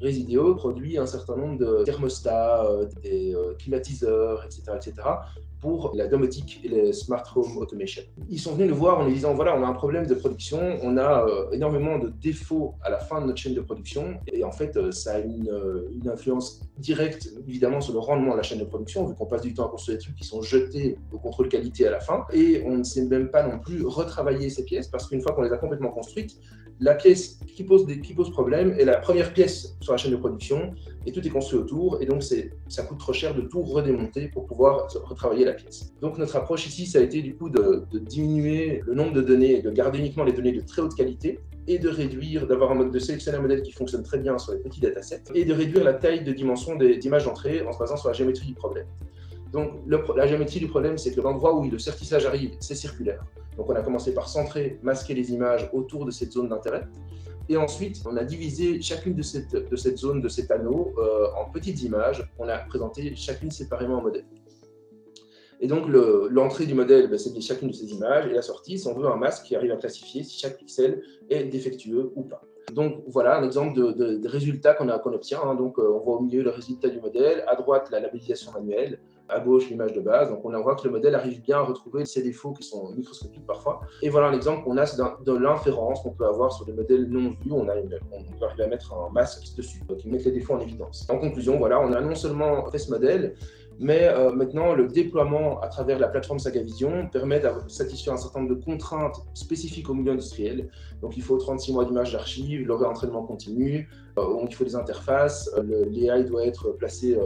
Resideo produit un certain nombre de thermostats, des climatiseurs, etc., pour la domotique et les smart home automation. Ils sont venus nous voir en nous disant, voilà, on a un problème de production, on a énormément de défauts à la fin de notre chaîne de production, et en fait, ça a une influence directe, évidemment, sur le rendement de la chaîne de production, vu qu'on passe du temps à construire des trucs qui sont jetés au contrôle qualité à la fin, et on ne sait même pas non plus retravailler ces pièces, parce qu'une fois qu'on les a complètement construites, la pièce qui pose problème est la première pièce sur la chaîne de production, et tout est construit autour, et donc ça coûte trop cher de tout redémonter pour pouvoir retravailler la pièce. Donc notre approche ici, ça a été du coup de diminuer le nombre de données, de garder uniquement les données de très haute qualité, et de réduire, de sélectionner un modèle qui fonctionne très bien sur les petits datasets, et de réduire la taille de dimension des images d'entrée en se basant sur la géométrie du problème. Donc la géométrie du problème, c'est que l'endroit où le certissage arrive, c'est circulaire. Donc on a commencé par centrer, masquer les images autour de cette zone d'intérêt. Et ensuite, on a divisé chacune de cette zone, de cet anneau, en petites images. On a présenté chacune séparément en modèle. Et donc, l'entrée du modèle, c'est chacune de ces images, et la sortie, c'est on veut un masque qui arrive à classifier si chaque pixel est défectueux ou pas. Donc, voilà un exemple de résultat qu'on obtient. Hein. Donc, on voit au milieu le résultat du modèle, à droite, la labellisation manuelle, à gauche, l'image de base. Donc, on voit que le modèle arrive bien à retrouver ces défauts qui sont microscopiques parfois. Et voilà un exemple qu'on a de l'inférence qu'on peut avoir sur des modèles non vus. On peut arriver à mettre un masque dessus qui met les défauts en évidence. En conclusion, voilà, on a non seulement fait ce modèle, mais maintenant, le déploiement à travers la plateforme Saga Vision permet de satisfaire un certain nombre de contraintes spécifiques au milieu industriel. Donc, il faut 36 mois d'images d'archives, le réentraînement continu, il faut des interfaces, l'AI doit être placé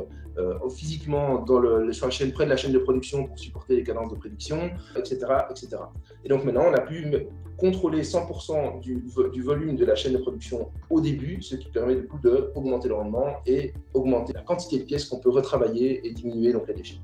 physiquement sur la chaîne, près de la chaîne de production pour supporter les cadences de prédiction, etc., etc. Et donc maintenant, on a pu contrôler 100% du volume de la chaîne de production au début, ce qui permet du coup d'augmenter le rendement et augmenter la quantité de pièces qu'on peut retravailler et diminuer donc les déchets.